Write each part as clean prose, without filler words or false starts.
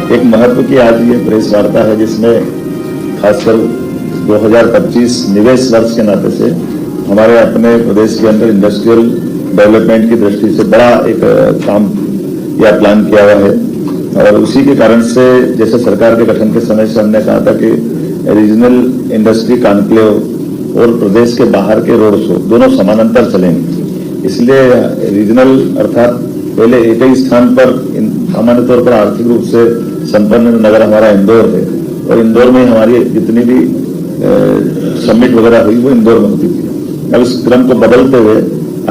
एक महत्व की आज ये प्रेस वार्ता है जिसमें खासकर 2025 निवेश वर्ष के नाते से हमारे अपने प्रदेश के अंदर इंडस्ट्रियल डेवलपमेंट की दृष्टि से बड़ा एक काम या प्लान किया हुआ है। और उसी के कारण से जैसे सरकार के गठन के समय से हमने कहा था कि रीजनल इंडस्ट्री कॉन्क्लेव और प्रदेश के बाहर के रोड शो दोनों समानांतर चलेंगे। इसलिए रीजनल अर्थात पहले एक ही स्थान पर सामान्य तौर पर आर्थिक रूप से संपन्न नगर हमारा इंदौर है और इंदौर में हमारी जितनी भी समिट वगैरह हुई वो इंदौर में होती थी। अब इस क्रम को बदलते हुए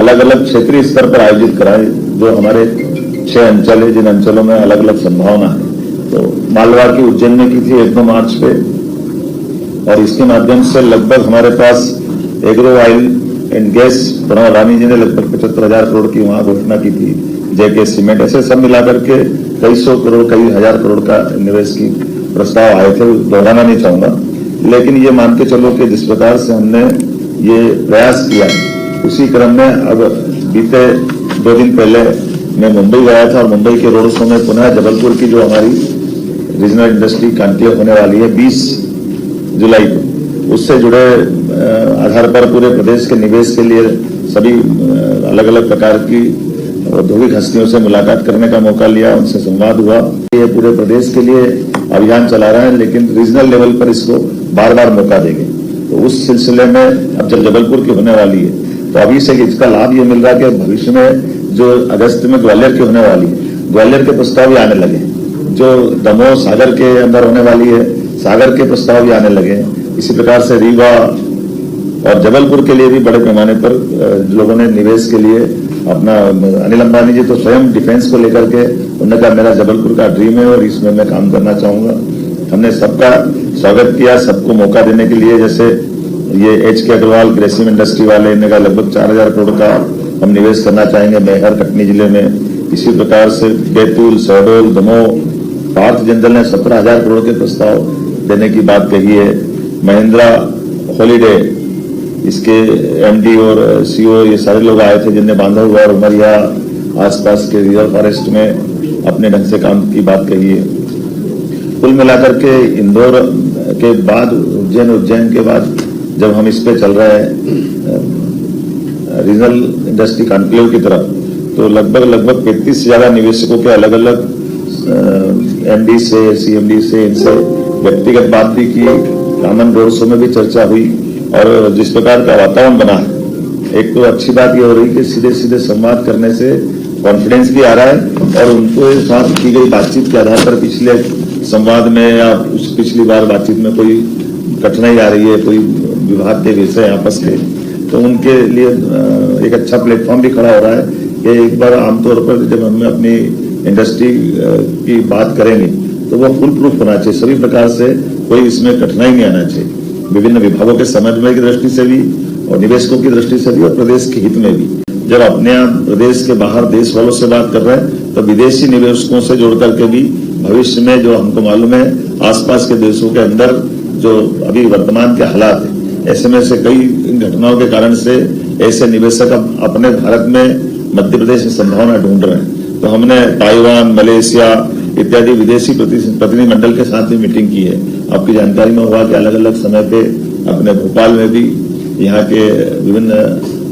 अलग अलग क्षेत्रीय स्तर पर आयोजित कराए जो हमारे 6 अंचल है, जिन अंचलों में अलग अलग संभावना है। तो मालवा की उज्जैन में की थी 1-2 मार्च पे और इसके माध्यम से लगभग हमारे पास agro oil and gas Pranav Rani ji ने लगभग 75,000 करोड़ की वहां घोषणा की थी। जेके सीमेंट ऐसे सब मिलाकर के कई सौ करोड़ कई हजार करोड़ का निवेश की प्रस्ताव आए थे, दोहराना नहीं चाहूंगा। लेकिन ये मान के चलो कि जिस प्रकार से हमने ये प्रयास किया उसी क्रम में अब बीते 2 दिन पहले मैं मुंबई गया था और मुंबई के रोड शो में पुनः जबलपुर की जो हमारी रीजनल इंडस्ट्री कॉन्क्लेव होने वाली है 20 जुलाई को, उससे जुड़े आधार पर पूरे प्रदेश के निवेश के लिए सभी अलग अलग प्रकार की औद्योगिक हस्तियों से मुलाकात करने का मौका लिया, उनसे संवाद हुआ। ये पूरे प्रदेश के लिए अभियान चला रहे हैं लेकिन रीजनल लेवल पर इसको बार बार मौका देंगे। तो उस सिलसिले में अब जब जबलपुर की होने वाली है तो अभी से इसका लाभ ये मिल रहा है कि भविष्य में जो अगस्त में ग्वालियर की होने वाली है, ग्वालियर के प्रस्ताव भी आने लगे। जो दमोह सागर के अंदर होने वाली है, सागर के प्रस्ताव भी आने लगे। इसी प्रकार से रीवा और जबलपुर के लिए भी बड़े पैमाने पर लोगों ने निवेश के लिए अपना अनिल अंबानी जी तो स्वयं डिफेंस को लेकर के उन्होंने कहा मेरा जबलपुर का ड्रीम है और इसमें मैं काम करना चाहूंगा। हमने सबका स्वागत किया, सबको मौका देने के लिए। जैसे ये HK अग्रवाल ग्रेसिम इंडस्ट्री वाले ने कहा लगभग 4,000 करोड़ का हम निवेश करना चाहेंगे मैहर कटनी जिले में। इसी प्रकार से बैतूल, शहडोल, दमोह, पार्थ जिंदल ने 17,000 करोड़ के प्रस्ताव देने की बात कही है। महिंद्रा हॉलीडे इसके MD और CEO ये सारे लोग आए थे जिनने बांधवगढ़ और उमरिया आसपास के रिजर्व फॉरेस्ट में अपने ढंग से काम की बात कही है। कुल मिलाकर के इंदौर के बाद उज्जैन के बाद जब हम इस पे चल रहे हैं रीजनल इंडस्ट्री कॉन्क्लेव की तरफ तो लगभग 35 से ज्यादा निवेशकों के अलग अलग MD से CMD से इनसे व्यक्तिगत बात भी की, कॉमन रोड शो में भी चर्चा हुई और जिस प्रकार का वातावरण बना है एक तो अच्छी बात यह हो रही कि सीधे सीधे संवाद करने से कॉन्फिडेंस भी आ रहा है और उनको साथ की गई बातचीत के आधार पर पिछले संवाद में या पिछली बार बातचीत में कोई कठिनाई आ रही है, कोई विवाद के विषय आपस के, तो उनके लिए एक अच्छा प्लेटफॉर्म भी खड़ा हो रहा है कि एक बार आमतौर पर जब हम अपनी इंडस्ट्री की बात करेंगे तो वो फुल प्रूफ होना चाहिए, सभी प्रकार से कोई इसमें कठिनाई नहीं आना चाहिए, विभिन्न विभागों के समन्वय की दृष्टि से भी और निवेशकों की दृष्टि से भी और प्रदेश के हित में भी। जब अपने प्रदेश के बाहर देश वालों से बात कर रहे हैं तो विदेशी निवेशकों से जोड़ करके भी भविष्य में जो हमको मालूम है आसपास के देशों के अंदर जो अभी वर्तमान के हालात है ऐसे में से कई घटनाओं के कारण से ऐसे निवेशक अपने भारत में मध्य प्रदेश में संभावना ढूंढ रहे हैं। तो हमने ताइवान, मलेशिया इत्यादि विदेशी प्रतिनिधिमंडल के साथ भी मीटिंग की है। आपकी जानकारी में हुआ कि अलग अलग समय पे अपने भोपाल में भी यहाँ के विभिन्न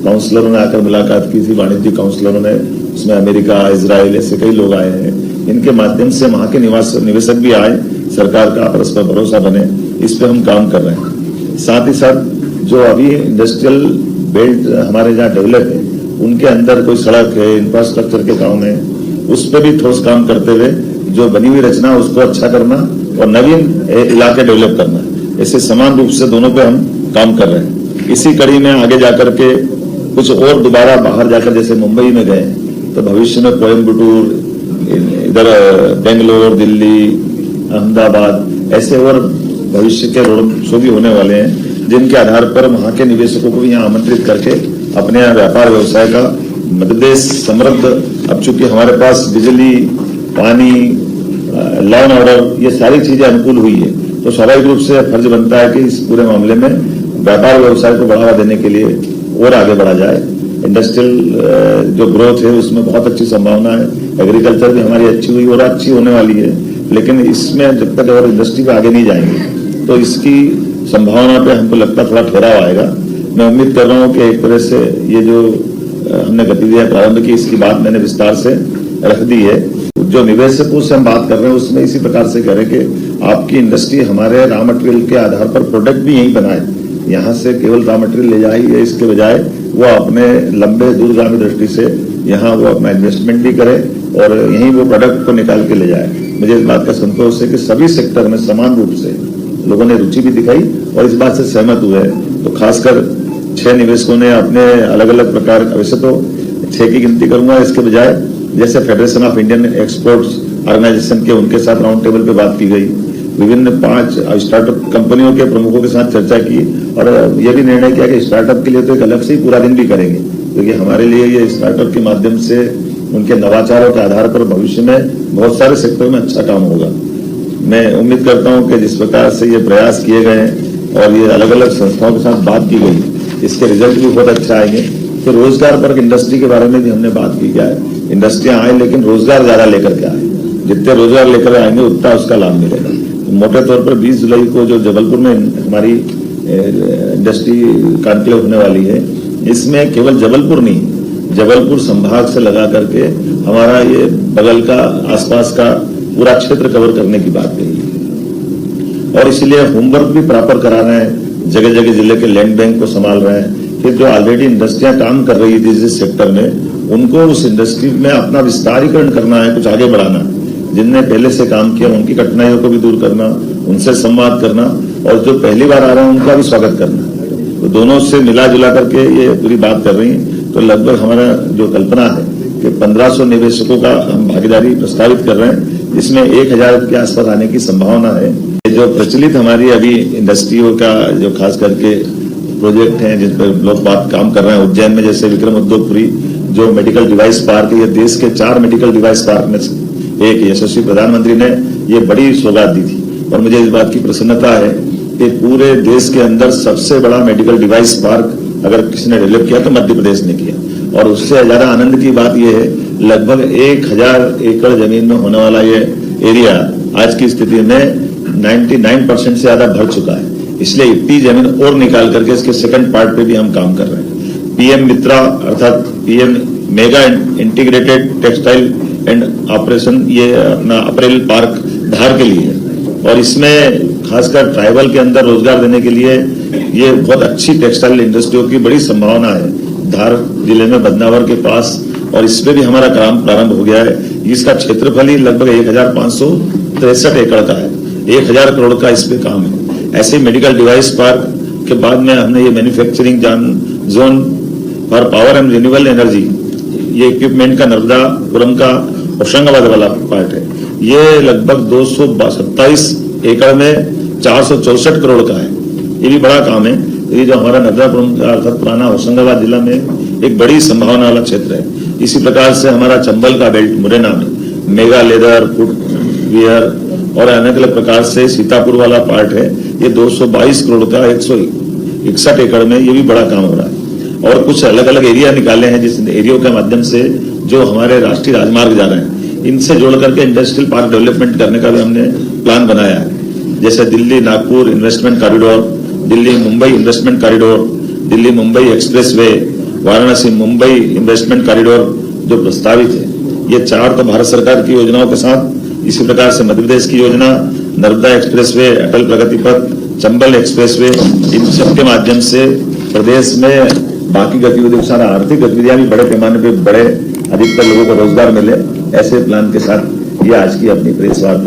काउंसलरों ने आकर मुलाकात की थी, वाणिज्यिक काउंसलरों ने, उसमें अमेरिका, इजराइल ऐसे कई लोग आए हैं। इनके माध्यम से वहां के निवेशक भी आए, सरकार का परस्पर भरोसा बने, इस पे हम काम कर रहे हैं। साथ ही साथ जो अभी इंडस्ट्रियल बेल्ट हमारे जहाँ डेवलप है उनके अंदर कोई सड़क है, इंफ्रास्ट्रक्चर के काम है, उस पर भी ठोस काम करते हुए जो बनी हुई रचना उसको अच्छा करना और नवीन इलाके डेवलप करना, ऐसे समान रूप से दोनों पे हम काम कर रहे हैं। इसी कड़ी में आगे जाकर के कुछ और दोबारा बाहर जाकर जैसे मुंबई में गए तो भविष्य में कोयम्बटूर, इधर बेंगलोर, दिल्ली, अहमदाबाद ऐसे और भविष्य के रोड शो भी होने वाले हैं जिनके आधार पर वहां के निवेशकों को भी यहाँ आमंत्रित करके अपने यहाँ व्यापार व्यवसाय का मध्य प्रदेश समृद्ध, अब चूंकि हमारे पास बिजली, पानी, लॉ एंड ऑर्डर ये सारी चीजें अनुकूल हुई है तो स्वाभाविक रूप से फर्ज बनता है कि इस पूरे मामले में व्यापार व्यवसाय को बढ़ावा देने के लिए और आगे बढ़ा जाए। इंडस्ट्रियल जो ग्रोथ है उसमें बहुत अच्छी संभावना है, एग्रीकल्चर भी हमारी अच्छी हुई और अच्छी होने वाली है। लेकिन इसमें जब तक अगर इंडस्ट्री पे आगे नहीं जाएंगे तो इसकी संभावना पे हमको लगता थोड़ा ठहराव आएगा। मैं उम्मीद कर रहा हूँ कि एक तरह से ये जो हमने गतिविधियां प्रारंभ की, इसकी बात मैंने विस्तार से रख दी है। जो निवेशकों से हम बात कर रहे हैं उसमें इसी प्रकार से कह रहे हैं कि आपकी इंडस्ट्री हमारे रॉ मटेरियल के आधार पर प्रोडक्ट भी यहीं बनाए, यहाँ से केवल रॉ मटेरियल ले जाए, इसके बजाय वो अपने लंबे दूरगामी दृष्टि से यहाँ वो अपना इन्वेस्टमेंट भी करे और यहीं वो प्रोडक्ट को निकाल के ले जाए। मुझे इस बात का संतोष है कि सभी सेक्टर में समान रूप से लोगों ने रुचि भी दिखाई और इस बात से सहमत हुए। तो खासकर 6 निवेशकों ने अपने अलग अलग प्रकार, वैसे तो 6 की गिनती करूंगा, इसके बजाय जैसे federation of Indian exports organisation के उनके साथ राउंड टेबल पे बात की गई, विभिन्न 5 स्टार्टअप कंपनियों के प्रमुखों के साथ चर्चा की और यह भी निर्णय किया कि स्टार्टअप के लिए तो एक अलग से ही पूरा दिन भी करेंगे, क्योंकि हमारे लिए ये स्टार्टअप के माध्यम से उनके नवाचारों के आधार पर भविष्य में बहुत सारे सेक्टर में अच्छा काम होगा। मैं उम्मीद करता हूं कि जिस प्रकार से ये प्रयास किए गए और ये अलग अलग संस्थाओं के साथ बात की गई, इसके रिजल्ट भी बहुत अच्छा आएंगे। तो रोजगार पर इंडस्ट्री के बारे में भी हमने बात की, क्या है इंडस्ट्रियां आए लेकिन रोजगार ज्यादा लेकर के आए, जितने रोजगार लेकर आएंगे उतना उसका लाभ मिलेगा। तो मोटे तौर पर 20 जुलाई को जो जबलपुर में हमारी इंडस्ट्री कॉन्क्लेव होने वाली है, इसमें केवल जबलपुर नहीं, जबलपुर संभाग से लगा करके हमारा ये बगल का आसपास का पूरा क्षेत्र कवर करने की बात कही है। और इसलिए होमवर्क भी प्रॉपर करा रहे हैं, जगह जगह जिले के लैंड बैंक को संभाल रहे हैं। फिर जो ऑलरेडी इंडस्ट्रियां काम कर रही थी जिस सेक्टर में, उनको उस इंडस्ट्री में अपना विस्तारीकरण करना है, कुछ आगे बढ़ाना है। जिनने पहले से काम किया उनकी कठिनाइयों को भी दूर करना, उनसे संवाद करना और जो पहली बार आ रहे हैं उनका भी स्वागत करना। तो दोनों से मिला जुला करके ये पूरी बात कर रही हैं। तो लगभग हमारा जो कल्पना है कि 1500 निवेशकों का हम भागीदारी प्रस्तावित कर रहे हैं, इसमें 1000 के आसपास आने की संभावना है। जो प्रचलित हमारी अभी इंडस्ट्रियों का जो खास करके प्रोजेक्ट हैं जिन पर लोग बात काम कर रहे हैं, उज्जैन में जैसे विक्रम उद्योगपुरी जो मेडिकल डिवाइस पार्क है, ये देश के 4 मेडिकल डिवाइस पार्क में एक यशस्वी प्रधानमंत्री ने ये बड़ी सौगात दी थी। और मुझे इस बात की प्रसन्नता है कि पूरे देश के अंदर सबसे बड़ा मेडिकल डिवाइस पार्क अगर किसी ने डेवलप किया तो मध्य प्रदेश ने किया। और उससे ज्यादा आनंद की बात यह है, लगभग 1000 एकड़ जमीन में होने वाला ये एरिया आज की स्थिति में 99% से ज्यादा भर चुका है। इसलिए इतनी जमीन और निकाल करके इसके सेकंड पार्ट पे भी हम काम कर रहे हैं। पीएम मित्रा अर्थात PM mega integrated textile and operation, ये अपना अप्रैल पार्क धार के लिए है और इसमें खासकर ट्राइबल के अंदर रोजगार देने के लिए ये बहुत अच्छी टेक्सटाइल इंडस्ट्रियों की बड़ी संभावना है धार जिले में बदनावर के पास। और इसमें भी हमारा काम प्रारंभ हो गया है। इसका क्षेत्रफल ही लगभग 1563 एकड़ का है, 1000 करोड़ का इस पे काम है। ऐसे मेडिकल डिवाइस पार्क के बाद में हमने ये manufacturing zone for power and renewable energy, ये इक्विपमेंट का नर्मदापुरम का होशंगाबाद वाला पार्ट है। ये लगभग 227 एकड़ में 464 करोड़ का है। ये भी बड़ा काम है। ये जो हमारा नर्मदापुरम का अर्थात पुराना होशंगाबाद जिला में एक बड़ी संभावना वाला क्षेत्र है। इसी प्रकार से हमारा चंबल का बेल्ट मुरैना में मेगा लेदर फुटवियर और अलग अलग प्रकार से सीतापुर वाला पार्ट है, ये 222 करोड़ का 161 एकड़ में ये भी बड़ा काम हो रहा है। और कुछ अलग अलग एरिया निकाले हैं जिस एरिया के माध्यम से जो हमारे राष्ट्रीय राजमार्ग जा रहे हैं, इनसे जोड़ करके इंडस्ट्रियल पार्क डेवलपमेंट करने का भी हमने प्लान बनाया है। जैसे Delhi Nagpur investment corridor, Delhi Mumbai investment corridor, Delhi Mumbai expressway, Varanasi Mumbai investment corridor जो प्रस्तावित है, ये 4 तो भारत सरकार की योजनाओं के साथ, इसी प्रकार से मध्य प्रदेश की योजना, नर्मदा एक्सप्रेसवे, अटल प्रगति पथ, चंबल एक्सप्रेसवे, इन सबके माध्यम से प्रदेश में बाकी गतिविधियों सारा आर्थिक गतिविधियां भी बड़े पैमाने पे बड़े अधिकतर लोगों को रोजगार मिले, ऐसे प्लान के साथ ये आज की अपनी प्रेस वार्ता